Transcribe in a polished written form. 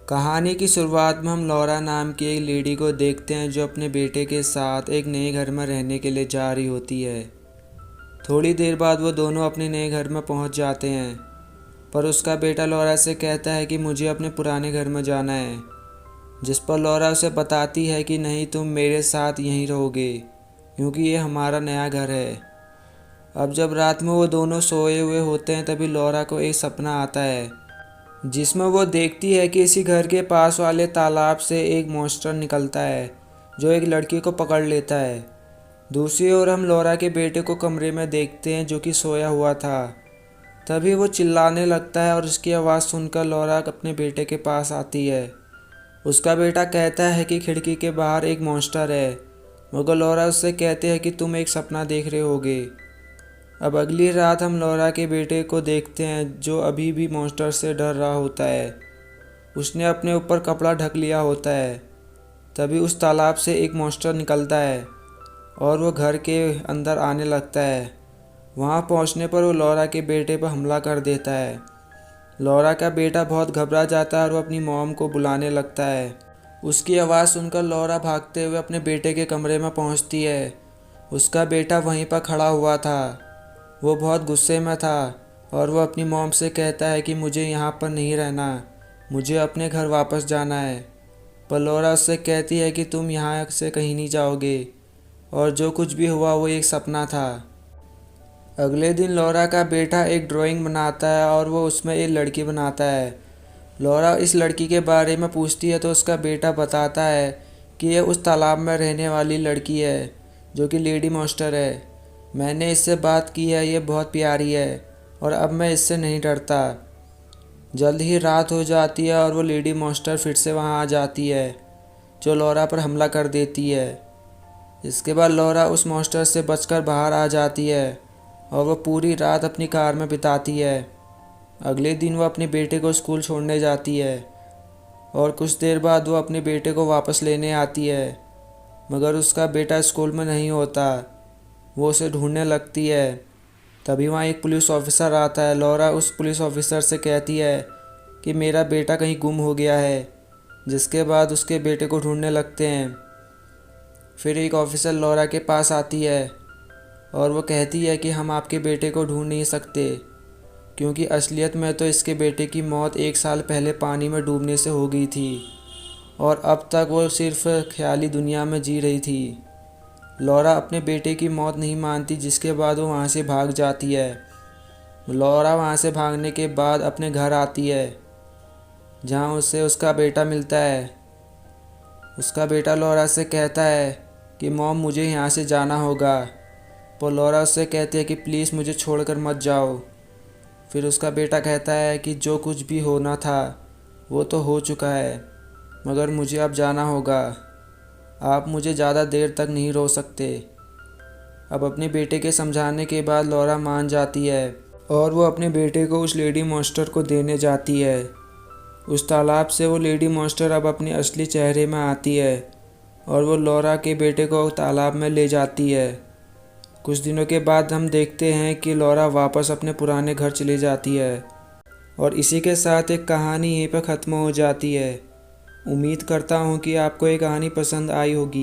कहानी की शुरुआत में हम लॉरा नाम की एक लेडी को देखते हैं जो अपने बेटे के साथ एक नए घर में रहने के लिए जा रही होती है। थोड़ी देर बाद वो दोनों अपने नए घर में पहुंच जाते हैं, पर उसका बेटा लॉरा से कहता है कि मुझे अपने पुराने घर में जाना है, जिस पर लॉरा उसे बताती है कि नहीं, तुम मेरे साथ यहीं रहोगे क्योंकि ये हमारा नया घर है। अब जब रात में वो दोनों सोए हुए होते हैं तभी लॉरा को एक सपना आता है जिसमें वो देखती है कि इसी घर के पास वाले तालाब से एक मॉन्स्टर निकलता है जो एक लड़की को पकड़ लेता है। दूसरी ओर हम लॉरा के बेटे को कमरे में देखते हैं जो कि सोया हुआ था। तभी वो चिल्लाने लगता है और उसकी आवाज़ सुनकर लॉरा अपने बेटे के पास आती है। उसका बेटा कहता है कि खिड़की के बाहर एक मॉन्स्टर है, मगर लॉरा उससे कहते हैं कि तुम एक सपना देख रहे होगे। अब अगली रात हम लॉरा के बेटे को देखते हैं जो अभी भी मॉन्स्टर से डर रहा होता है। उसने अपने ऊपर कपड़ा ढक लिया होता है। तभी उस तालाब से एक मॉन्स्टर निकलता है और वो घर के अंदर आने लगता है। वहाँ पहुँचने पर वो लॉरा के बेटे पर हमला कर देता है। लॉरा का बेटा बहुत घबरा जाता है और वो अपनी मॉम को बुलाने लगता है। उसकी आवाज़ सुनकर लॉरा भागते हुए अपने बेटे के कमरे में पहुँचती है। उसका बेटा वहीं पर खड़ा हुआ था। वो बहुत गुस्से में था और वो अपनी मॉम से कहता है कि मुझे यहाँ पर नहीं रहना, मुझे अपने घर वापस जाना है। पर लॉरा उससे कहती है कि तुम यहाँ से कहीं नहीं जाओगे और जो कुछ भी हुआ वो एक सपना था। अगले दिन लॉरा का बेटा एक ड्राइंग बनाता है और वो उसमें एक लड़की बनाता है। लॉरा इस लड़की के बारे में पूछती है तो उसका बेटा बताता है कि ये उस तालाब में रहने वाली लड़की है जो कि लेडी मॉन्स्टर है। मैंने इससे बात की है, ये बहुत प्यारी है और अब मैं इससे नहीं डरता। जल्द ही रात हो जाती है और वो लेडी मॉन्स्टर फिर से वहाँ आ जाती है जो लॉरा पर हमला कर देती है। इसके बाद लॉरा उस मॉन्स्टर से बचकर बाहर आ जाती है और वो पूरी रात अपनी कार में बिताती है। अगले दिन वो अपने बेटे को स्कूल छोड़ने जाती है और कुछ देर बाद वो अपने बेटे को वापस लेने आती है, मगर उसका बेटा स्कूल में नहीं होता। वो उसे ढूंढने लगती है। तभी वहाँ एक पुलिस ऑफिसर आता है। लॉरा उस पुलिस ऑफिसर से कहती है कि मेरा बेटा कहीं गुम हो गया है, जिसके बाद उसके बेटे को ढूंढने लगते हैं। फिर एक ऑफिसर लॉरा के पास आती है और वो कहती है कि हम आपके बेटे को ढूंढ नहीं सकते क्योंकि असलियत में तो इसके बेटे की मौत 1 साल पहले पानी में डूबने से हो गई थी और अब तक वो सिर्फ ख्याली दुनिया में जी रही थी। लॉरा अपने बेटे की मौत नहीं मानती, जिसके बाद वो वहाँ से भाग जाती है। लॉरा वहाँ से भागने के बाद अपने घर आती है जहाँ उसे उसका बेटा मिलता है। उसका बेटा लॉरा से कहता है कि मॉम, मुझे यहाँ से जाना होगा, पर लॉरा उससे कहती है कि प्लीज़ मुझे छोड़कर मत जाओ। फिर उसका बेटा कहता है कि जो कुछ भी होना था वो तो हो चुका है, मगर मुझे अब जाना होगा, आप मुझे ज़्यादा देर तक नहीं रोक सकते। अब अपने बेटे के समझाने के बाद लॉरा मान जाती है और वो अपने बेटे को उस लेडी मॉन्स्टर को देने जाती है। उस तालाब से वो लेडी मॉन्स्टर अब अपने असली चेहरे में आती है और वो लॉरा के बेटे को तालाब में ले जाती है। कुछ दिनों के बाद हम देखते हैं कि लॉरा वापस अपने पुराने घर चली जाती है और इसी के साथ एक कहानी यहीं पर ख़त्म हो जाती है। उम्मीद करता हूँ कि आपको ये कहानी पसंद आई होगी।